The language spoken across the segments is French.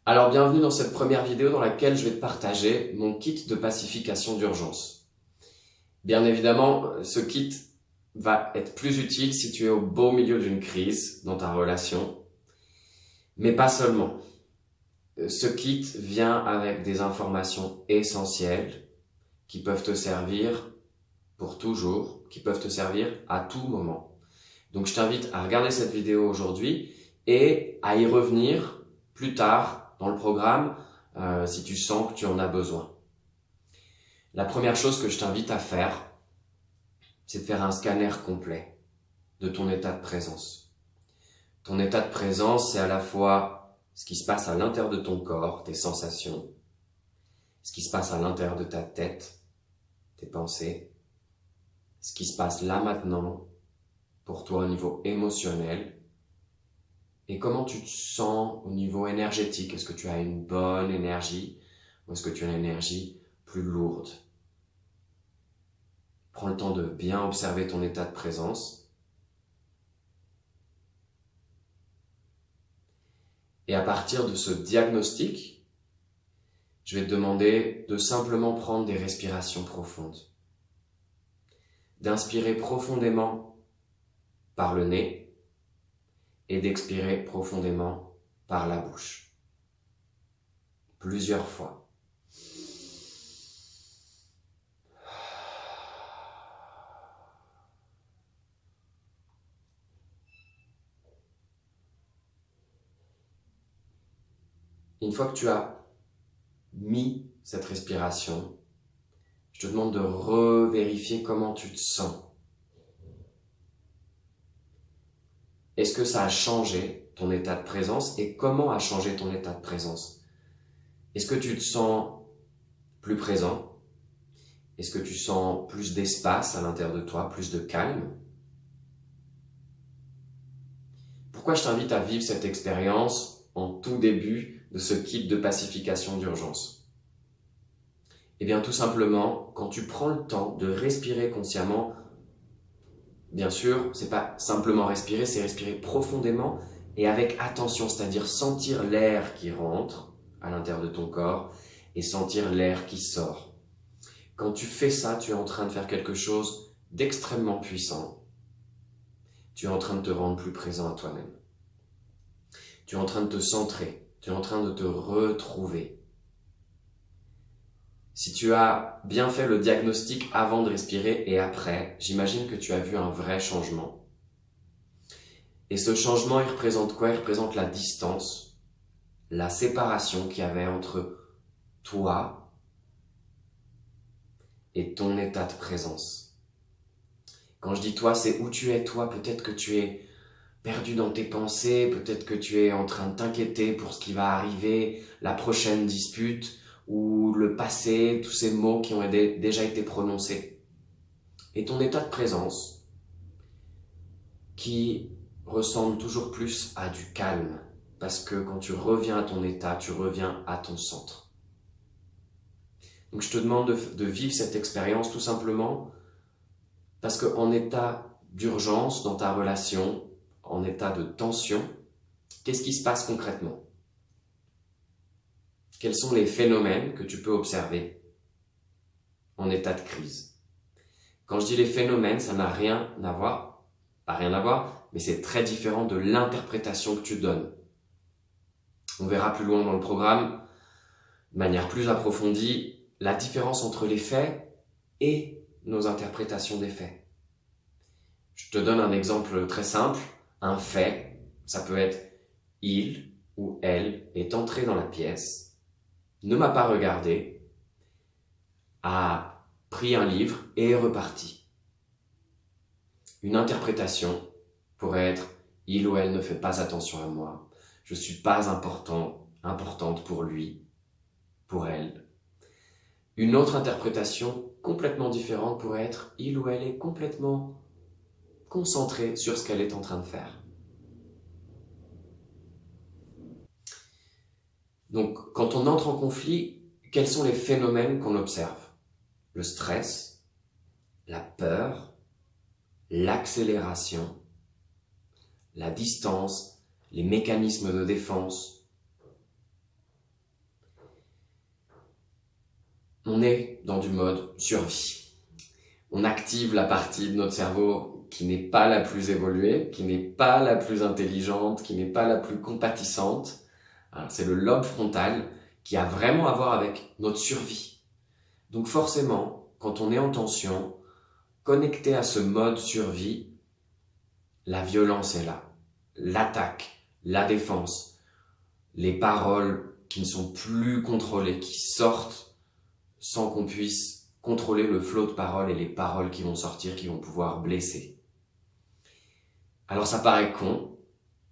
Alors bienvenue dans cette première vidéo dans laquelle je vais te partager mon kit de pacification d'urgence. Bien évidemment, ce kit va être plus utile si tu es au beau milieu d'une crise dans ta relation, mais pas seulement. Ce kit vient avec des informations essentielles qui peuvent te servir pour toujours, qui peuvent te servir à tout moment. Donc je t'invite à regarder cette vidéo aujourd'hui et à y revenir plus tard dans le programme si tu sens que tu en as besoin. La première chose que je t'invite à faire, c'est de faire un scanner complet de ton état de présence. Ton état de présence, c'est à la fois ce qui se passe à l'intérieur de ton corps, tes sensations, ce qui se passe à l'intérieur de ta tête, tes pensées, ce qui se passe là maintenant pour toi au niveau émotionnel, et comment tu te sens au niveau énergétique. Est-ce que tu as une bonne énergie ou est-ce que tu as une énergie plus lourde? Prends le temps de bien observer ton état de présence. Et à partir de ce diagnostic, je vais te demander de simplement prendre des respirations profondes. D'inspirer profondément par le nez et d'expirer profondément par la bouche. Plusieurs fois. Une fois que tu as mis cette respiration, je te demande de revérifier comment tu te sens. Est-ce que ça a changé ton état de présence et comment a changé ton état de présence? Est-ce que tu te sens plus présent? Est-ce que tu sens plus d'espace à l'intérieur de toi, plus de calme? Pourquoi je t'invite à vivre cette expérience en tout début de ce kit de pacification d'urgence? Eh bien tout simplement, quand tu prends le temps de respirer consciemment, bien sûr, c'est pas simplement respirer, c'est respirer profondément et avec attention, c'est-à-dire sentir l'air qui rentre à l'intérieur de ton corps et sentir l'air qui sort. Quand tu fais ça, tu es en train de faire quelque chose d'extrêmement puissant. Tu es en train de te rendre plus présent à toi-même. Tu es en train de te centrer, tu es en train de te retrouver. Si tu as bien fait le diagnostic avant de respirer et après, j'imagine que tu as vu un vrai changement. Et ce changement, il représente quoi? Il représente la distance, la séparation qu'il y avait entre toi et ton état de présence. Quand je dis toi, c'est où tu es toi. Peut-être que tu es perdu dans tes pensées, peut-être que tu es en train de t'inquiéter pour ce qui va arriver, la prochaine dispute, ou le passé, tous ces mots qui ont déjà été prononcés. Et ton état de présence, qui ressemble toujours plus à du calme, parce que quand tu reviens à ton état, tu reviens à ton centre. Donc je te demande de vivre cette expérience tout simplement parce qu'en état d'urgence dans ta relation, en état de tension, qu'est-ce qui se passe concrètement? Quels sont les phénomènes que tu peux observer en état de crise? Quand je dis les phénomènes, ça n'a rien à voir, pas rien à voir, mais c'est très différent de l'interprétation que tu donnes. On verra plus loin dans le programme, de manière plus approfondie, la différence entre les faits et nos interprétations des faits. Je te donne un exemple très simple. Un fait, ça peut être il ou elle est entré dans la pièce, ne m'a pas regardé, a pris un livre et est reparti. Une interprétation pourrait être il ou elle ne fait pas attention à moi, je suis pas importante pour lui, pour elle. Une autre interprétation complètement différente pourrait être il ou elle est complètement concentrée sur ce qu'elle est en train de faire. Donc, quand on entre en conflit, quels sont les phénomènes qu'on observe? Le stress, la peur, l'accélération, la distance, les mécanismes de défense. on est dans du mode survie. On active la partie de notre cerveau qui n'est pas la plus évoluée, qui n'est pas la plus intelligente, qui n'est pas la plus compatissante. C'est le lobe frontal qui a vraiment à voir avec notre survie. Donc forcément, quand on est en tension, connecté à ce mode survie, la violence est là. L'attaque, la défense, les paroles qui ne sont plus contrôlées, qui sortent sans qu'on puisse contrôler le flot de paroles et les paroles qui vont sortir, qui vont pouvoir blesser. Alors ça paraît con,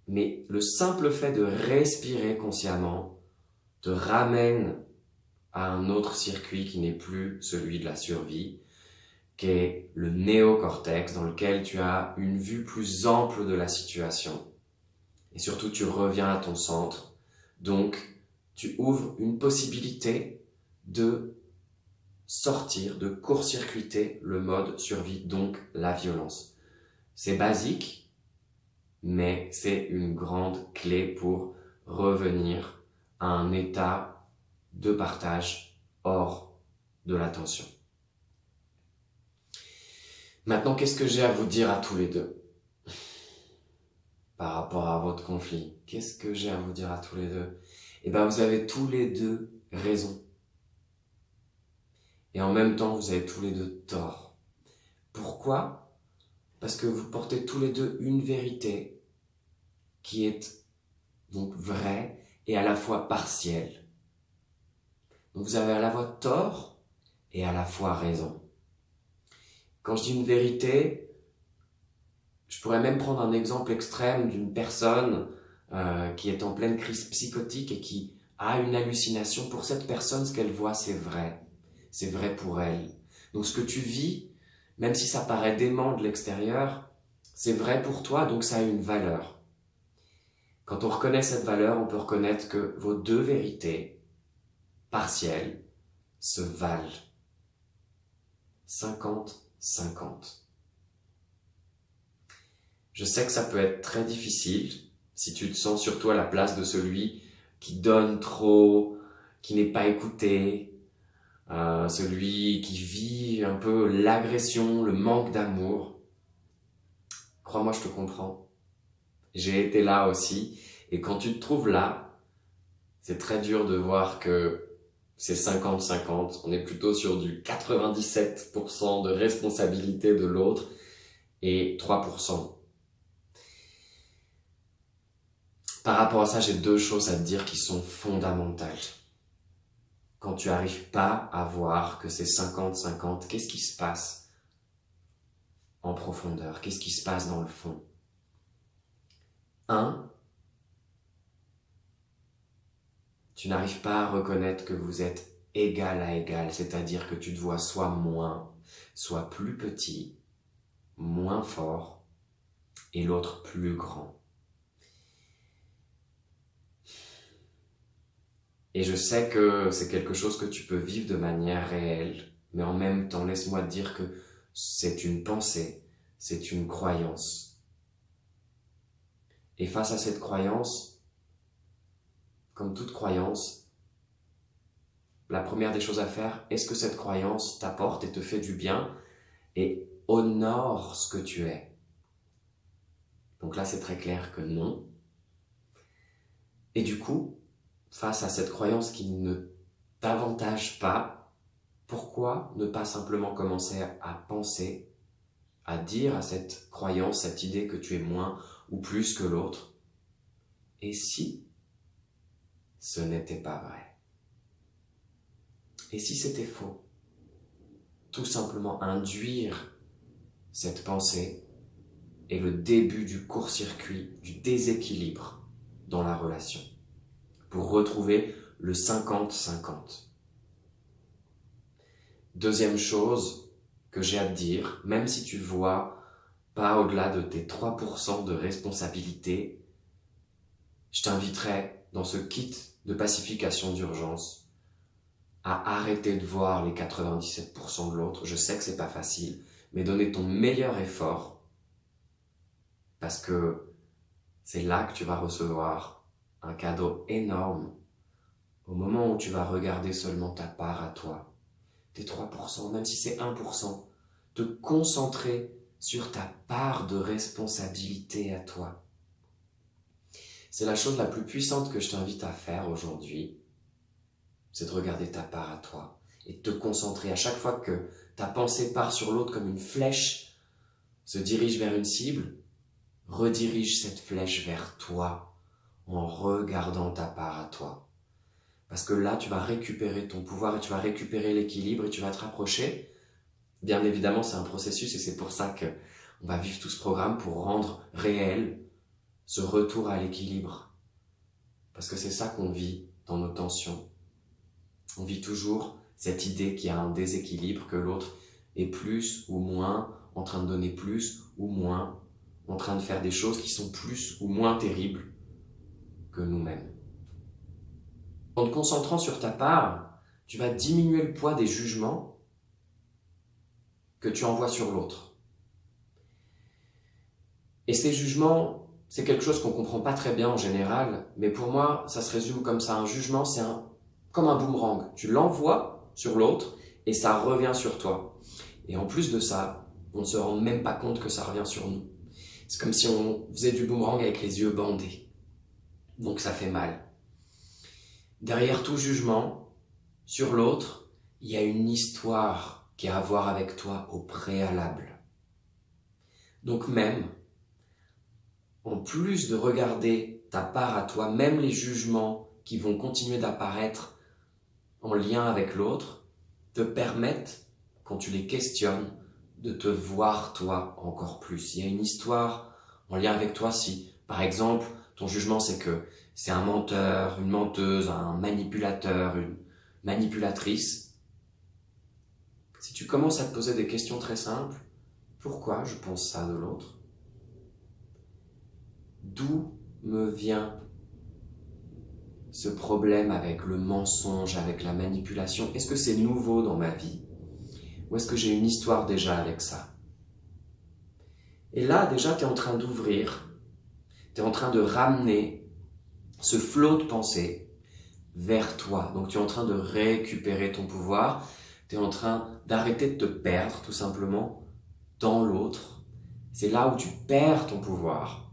mais le simple fait de respirer consciemment te ramène à un autre circuit qui n'est plus celui de la survie, qui est le néocortex, dans lequel tu as une vue plus ample de la situation. Et surtout, tu reviens à ton centre. Donc, tu ouvres une possibilité de sortir, de court-circuiter le mode survie, donc la violence. C'est basique, mais c'est une grande clé pour revenir à un état de partage hors de la tension. Maintenant, qu'est-ce que j'ai à vous dire à tous les deux par rapport à votre conflit? Qu'est-ce que j'ai à vous dire à tous les deux? Eh bien, vous avez tous les deux raison. Et en même temps, vous avez tous les deux tort. Pourquoi? Parce que vous portez tous les deux une vérité qui est donc vraie et à la fois partielle. Donc vous avez à la fois tort et à la fois raison. Quand je dis une vérité, je pourrais même prendre un exemple extrême d'une personne qui est en pleine crise psychotique et qui a une hallucination. Pour cette personne, ce qu'elle voit, c'est vrai. C'est vrai pour elle. Donc ce que tu vis, même si ça paraît dément de l'extérieur, c'est vrai pour toi, donc ça a une valeur. Quand on reconnaît cette valeur, on peut reconnaître que vos deux vérités partielles se valent. 50-50. Je sais que ça peut être très difficile si tu te sens surtout à la place de celui qui donne trop, qui n'est pas écouté, celui qui vit un peu l'agression, le manque d'amour. Crois-moi, je te comprends. J'ai été là aussi. Et quand tu te trouves là, c'est très dur de voir que c'est 50-50. On est plutôt sur du 97% de responsabilité de l'autre et 3%. Par rapport à ça, j'ai deux choses à te dire qui sont fondamentales. Quand tu n'arrives pas à voir que c'est 50-50, qu'est-ce qui se passe en profondeur? Qu'est-ce qui se passe dans le fond? 1. Tu n'arrives pas à reconnaître que vous êtes égal à égal, c'est-à-dire que tu te vois soit moins, soit plus petit, moins fort, et l'autre plus grand. Et je sais que c'est quelque chose que tu peux vivre de manière réelle, mais en même temps, laisse-moi te dire que c'est une pensée, c'est une croyance. Et face à cette croyance, comme toute croyance, la première des choses à faire, est-ce que cette croyance t'apporte et te fait du bien et honore ce que tu es? Donc là, c'est très clair que non. Et du coup, face à cette croyance qui ne t'avantage pas, pourquoi ne pas simplement commencer à penser, à dire à cette croyance, cette idée que tu es moins ou plus que l'autre? Et si ce n'était pas vrai? Et si c'était faux? Tout simplement induire cette pensée est le début du court-circuit, du déséquilibre dans la relation, pour retrouver le 50-50. Deuxième chose que j'ai à te dire, même si tu vois pas au-delà de tes 3% de responsabilité, je t'inviterai dans ce kit de pacification d'urgence à arrêter de voir les 97% de l'autre. Je sais que c'est pas facile, mais donner ton meilleur effort parce que c'est là que tu vas recevoir un cadeau énorme au moment où tu vas regarder seulement ta part à toi. tes 3%, même si c'est 1%, te concentrer sur ta part de responsabilité à toi. C'est la chose la plus puissante que je t'invite à faire aujourd'hui, c'est de regarder ta part à toi et de te concentrer à chaque fois que ta pensée part sur l'autre comme une flèche, se dirige vers une cible, redirige cette flèche vers toi en regardant ta part à toi. Parce que là, tu vas récupérer ton pouvoir et tu vas récupérer l'équilibre et tu vas te rapprocher. Bien évidemment, c'est un processus et c'est pour ça qu'on va vivre tout ce programme pour rendre réel ce retour à l'équilibre. Parce que c'est ça qu'on vit dans nos tensions. On vit toujours cette idée qu'il y a un déséquilibre, que l'autre est plus ou moins, en train de donner plus ou moins, en train de faire des choses qui sont plus ou moins terribles que nous-mêmes. En te concentrant sur ta part, tu vas diminuer le poids des jugements que tu envoies sur l'autre. Et ces jugements, c'est quelque chose qu'on ne comprend pas très bien en général, mais pour moi, ça se résume comme ça. Un jugement, c'est comme un boomerang. Tu l'envoies sur l'autre et ça revient sur toi. Et en plus de ça, on ne se rend même pas compte que ça revient sur nous. C'est comme si on faisait du boomerang avec les yeux bandés. Donc ça fait mal. Derrière tout jugement, sur l'autre, il y a une histoire qui a à voir avec toi au préalable. Donc même, en plus de regarder ta part à toi, même les jugements qui vont continuer d'apparaître en lien avec l'autre, te permettent, quand tu les questionnes, de te voir toi encore plus. Il y a une histoire en lien avec toi si, par exemple, ton jugement c'est que c'est un menteur, une menteuse, un manipulateur, une manipulatrice. Si tu commences à te poser des questions très simples, pourquoi je pense ça de l'autre? D'où me vient ce problème avec le mensonge, avec la manipulation? Est-ce que c'est nouveau dans ma vie? Ou est-ce que j'ai une histoire déjà avec ça? Et là, déjà, tu es en train d'ouvrir, tu es en train de ramener ce flot de pensée vers toi. Donc tu es en train de récupérer ton pouvoir, tu es en train d'arrêter de te perdre tout simplement dans l'autre. C'est là où tu perds ton pouvoir.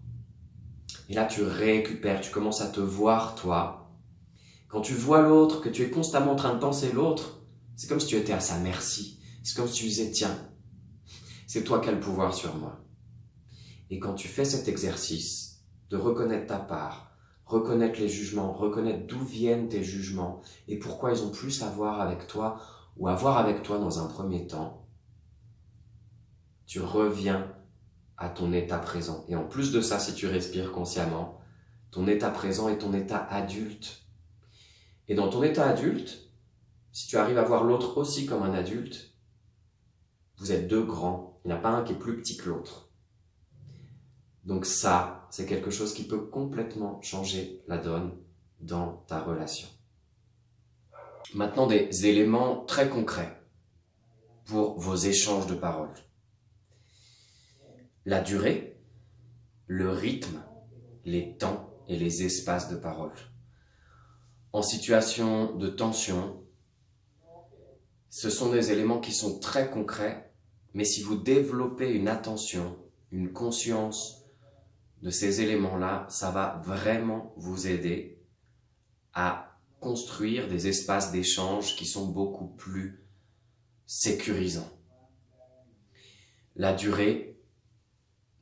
Et là tu récupères, tu commences à te voir toi. Quand tu vois l'autre, que tu es constamment en train de penser l'autre, c'est comme si tu étais à sa merci. C'est comme si tu disais, tiens, c'est toi qui as le pouvoir sur moi. Et quand tu fais cet exercice de reconnaître ta part, reconnaître les jugements, reconnaître d'où viennent tes jugements et pourquoi ils ont plus à voir avec toi ou à voir avec toi dans un premier temps, tu reviens à ton état présent. Et en plus de ça, si tu respires consciemment, ton état présent est ton état adulte. Et dans ton état adulte, si tu arrives à voir l'autre aussi comme un adulte, vous êtes deux grands. Il n'y en a pas un qui est plus petit que l'autre. Donc ça, c'est quelque chose qui peut complètement changer la donne dans ta relation. Maintenant, des éléments très concrets pour vos échanges de paroles. La durée, le rythme, les temps et les espaces de parole. En situation de tension, ce sont des éléments qui sont très concrets, mais si vous développez une attention, une conscience de ces éléments-là, ça va vraiment vous aider à construire des espaces d'échange qui sont beaucoup plus sécurisants. La durée,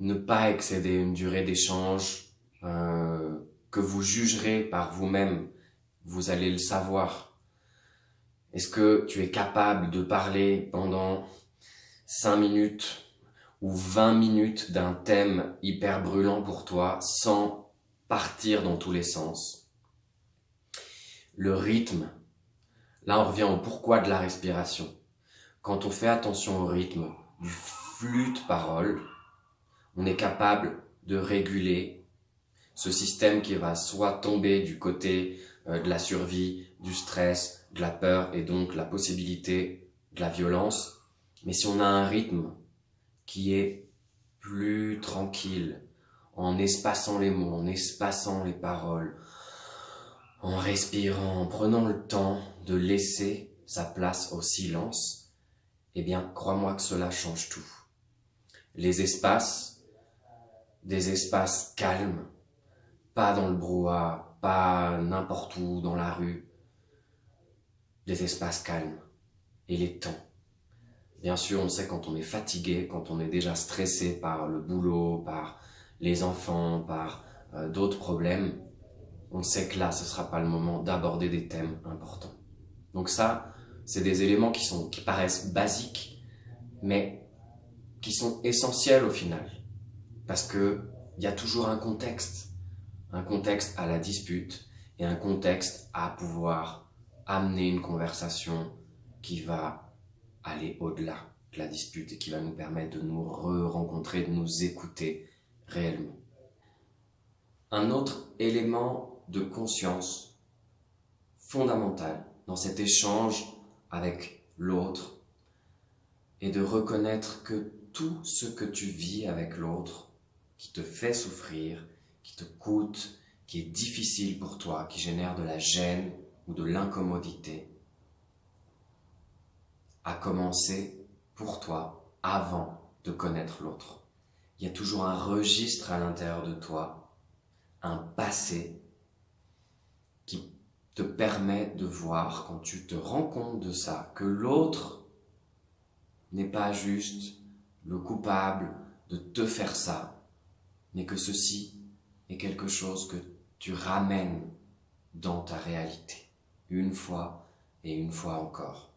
ne pas excéder une durée d'échange que vous jugerez par vous-même, vous allez le savoir. Est-ce que tu es capable de parler pendant 5 minutes ou 20 minutes d'un thème hyper brûlant pour toi sans partir dans tous les sens? Le rythme, là on revient au pourquoi de la respiration. Quand on fait attention au rythme du flux de parole, on est capable de réguler ce système qui va soit tomber du côté de la survie, du stress, de la peur et donc la possibilité de la violence. Mais si on a un rythme qui est plus tranquille, en espaçant les mots, en espaçant les paroles, en respirant, en prenant le temps de laisser sa place au silence, eh bien, crois-moi que cela change tout. Les espaces, des espaces calmes, pas dans le brouhaha, pas n'importe où dans la rue, des espaces calmes et les temps. Bien sûr, on sait quand on est fatigué, quand on est déjà stressé par le boulot, par les enfants, par d'autres problèmes, on sait que là, ce ne sera pas le moment d'aborder des thèmes importants. Donc ça, c'est des éléments qui paraissent basiques, mais qui sont essentiels au final. Parce qu'il y a toujours un contexte à la dispute et un contexte à pouvoir amener une conversation qui va aller au-delà de la dispute et qui va nous permettre de nous re-rencontrer, de nous écouter réellement. Un autre élément de conscience fondamental dans cet échange avec l'autre est de reconnaître que tout ce que tu vis avec l'autre, qui te fait souffrir, qui te coûte, qui est difficile pour toi, qui génère de la gêne ou de l'incommodité, a commencé pour toi avant de connaître l'autre. Il y a toujours un registre à l'intérieur de toi, un passé qui te permet de voir, quand tu te rends compte de ça, que l'autre n'est pas juste le coupable de te faire ça, mais que ceci est quelque chose que tu ramènes dans ta réalité, une fois et une fois encore.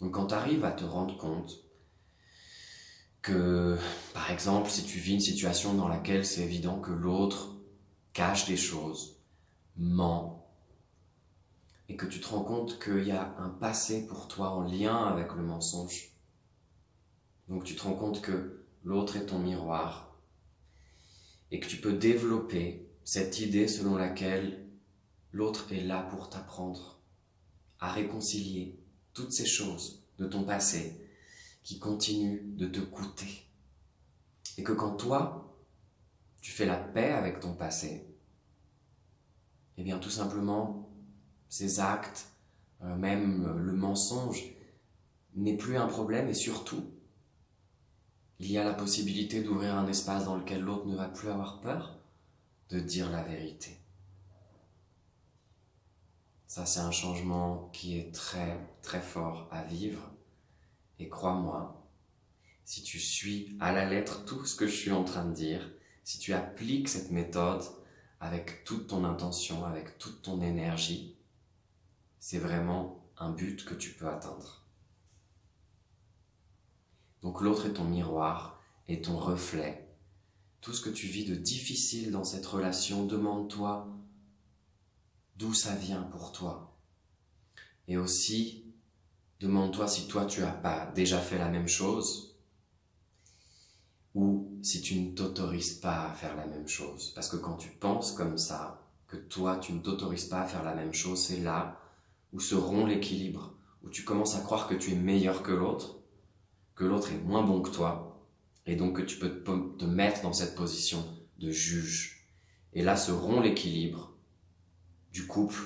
Donc quand tu arrives à te rendre compte que, par exemple, si tu vis une situation dans laquelle c'est évident que l'autre cache des choses, ment, et que tu te rends compte qu'il y a un passé pour toi en lien avec le mensonge, donc tu te rends compte que l'autre est ton miroir, et que tu peux développer cette idée selon laquelle l'autre est là pour t'apprendre à réconcilier toutes ces choses de ton passé qui continuent de te coûter. Et que quand toi, tu fais la paix avec ton passé, eh bien tout simplement, ces actes, même le mensonge, n'est plus un problème et surtout, il y a la possibilité d'ouvrir un espace dans lequel l'autre ne va plus avoir peur de dire la vérité. Ça, c'est un changement qui est très, très fort à vivre. Et crois-moi, si tu suis à la lettre tout ce que je suis en train de dire, si tu appliques cette méthode avec toute ton intention, avec toute ton énergie, c'est vraiment un but que tu peux atteindre. Donc l'autre est ton miroir et ton reflet. Tout ce que tu vis de difficile dans cette relation, demande-toi d'où ça vient pour toi. Et aussi, demande-toi si toi tu n'as pas déjà fait la même chose ou si tu ne t'autorises pas à faire la même chose. Parce que quand tu penses comme ça, que toi tu ne t'autorises pas à faire la même chose, c'est là où se rompt l'équilibre, où tu commences à croire que tu es meilleur que l'autre est moins bon que toi, et donc que tu peux te mettre dans cette position de juge. Et là se rompt l'équilibre du couple,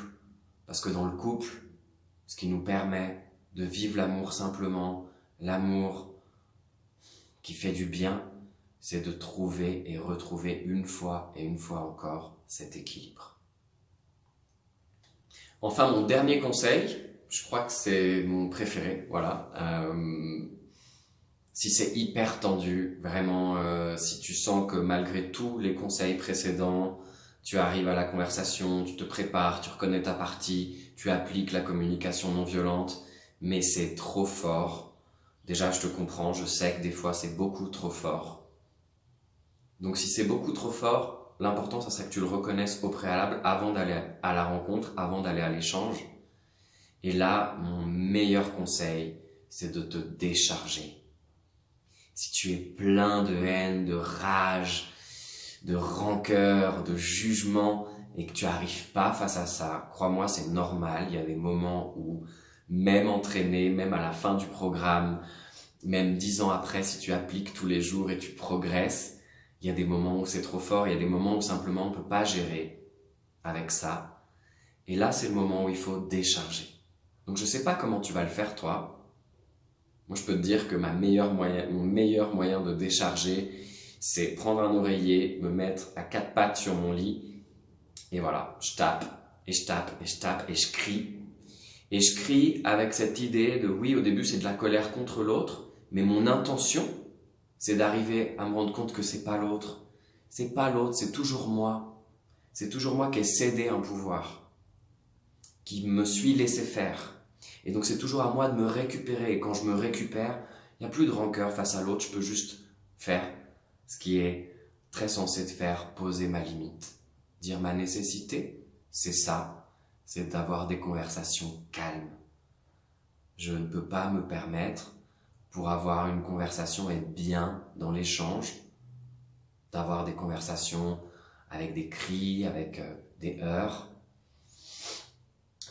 parce que dans le couple, ce qui nous permet de vivre l'amour simplement, l'amour qui fait du bien, c'est de trouver et retrouver une fois et une fois encore cet équilibre. Enfin, mon dernier conseil, je crois que c'est mon préféré, voilà. Si c'est hyper tendu, vraiment, si tu sens que malgré tous les conseils précédents, tu arrives à la conversation, tu te prépares, tu reconnais ta partie, tu appliques la communication non violente, mais c'est trop fort. Déjà, je te comprends, je sais que des fois c'est beaucoup trop fort. Donc si c'est beaucoup trop fort, l'important, ça serait que tu le reconnaisses au préalable avant d'aller à la rencontre, avant d'aller à l'échange. Et là, mon meilleur conseil, c'est de te décharger. Si tu es plein de haine, de rage, de rancœur, de jugement et que tu n'arrives pas face à ça, crois-moi, c'est normal. Il y a des moments où, même entraîné, même à la fin du programme, même 10 ans après, si tu appliques tous les jours et tu progresses, il y a des moments où c'est trop fort, il y a des moments où simplement on ne peut pas gérer avec ça. Et là, c'est le moment où il faut décharger. Donc je sais pas comment tu vas le faire toi. Moi je peux te dire que mon meilleur moyen de décharger, c'est prendre un oreiller, me mettre à quatre pattes sur mon lit, et voilà, je tape, et je tape, et je tape, et je crie. Et je crie avec cette idée de oui, au début c'est de la colère contre l'autre, mais mon intention, c'est d'arriver à me rendre compte que c'est pas l'autre. C'est pas l'autre, c'est toujours moi. C'est toujours moi qui ai cédé un pouvoir, qui me suis laissé faire. Et donc c'est toujours à moi de me récupérer. Et quand je me récupère, il n'y a plus de rancœur face à l'autre, je peux juste faire ce qui est très censé de faire, poser ma limite. Dire ma nécessité, c'est ça, c'est d'avoir des conversations calmes. Je ne peux pas me permettre, pour avoir une conversation et être bien dans l'échange, d'avoir des conversations avec des cris, avec des heurts.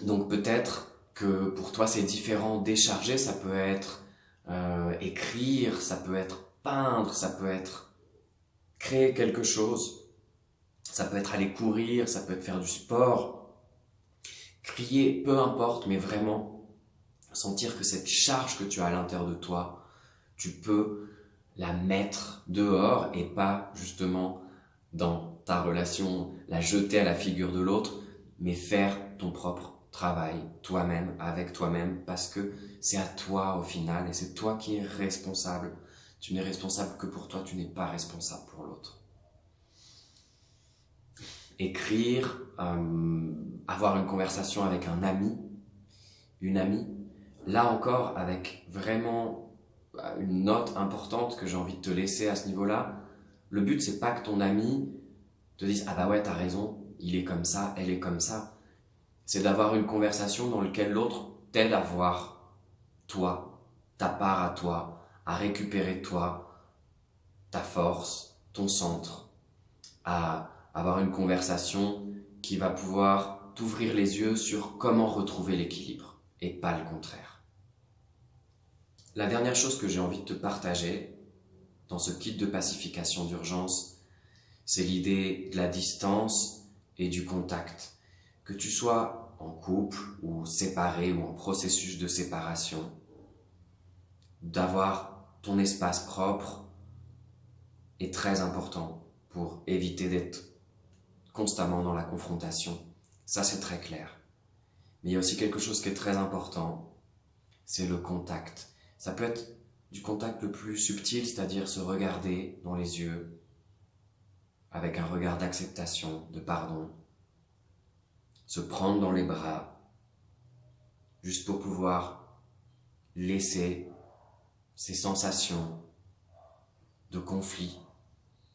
Donc peut-être que pour toi c'est différent. Décharger, ça peut être écrire, ça peut être peindre, ça peut être créer quelque chose, ça peut être aller courir, ça peut être faire du sport, crier, peu importe, mais vraiment sentir que cette charge que tu as à l'intérieur de toi, tu peux la mettre dehors et pas justement dans ta relation, la jeter à la figure de l'autre, mais faire ton propre travail toi-même, avec toi-même, parce que c'est à toi au final et c'est toi qui es responsable. Tu n'es responsable que pour toi, tu n'es pas responsable pour l'autre. Écrire, avoir une conversation avec un ami, une amie, là encore avec vraiment une note importante que j'ai envie de te laisser à ce niveau-là. Le but, c'est pas que ton ami te dise « Ah bah ouais, t'as raison, il est comme ça, elle est comme ça ». C'est d'avoir une conversation dans laquelle l'autre t'aide à voir toi, ta part à toi, à récupérer toi, ta force, ton centre, à avoir une conversation qui va pouvoir t'ouvrir les yeux sur comment retrouver l'équilibre et pas le contraire. La dernière chose que j'ai envie de te partager dans ce kit de pacification d'urgence, c'est l'idée de la distance et du contact. Que tu sois en couple ou séparé ou en processus de séparation, d'avoir ton espace propre est très important pour éviter d'être constamment dans la confrontation. Ça, c'est très clair. Mais il y a aussi quelque chose qui est très important, c'est le contact. Ça peut être du contact le plus subtil, c'est-à-dire se regarder dans les yeux, avec un regard d'acceptation, de pardon, se prendre dans les bras, juste pour pouvoir laisser ces sensations de conflit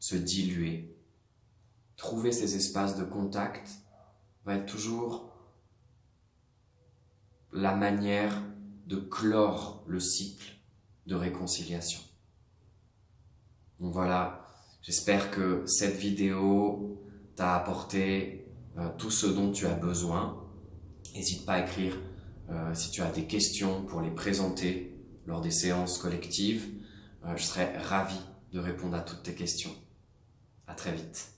se diluer. Trouver ces espaces de contact va être toujours la manière de clore le cycle de réconciliation. Donc voilà, j'espère que cette vidéo t'a apporté tout ce dont tu as besoin. N'hésite pas à écrire si tu as des questions pour les présenter lors des séances collectives. Je serai ravi de répondre à toutes tes questions. À très vite.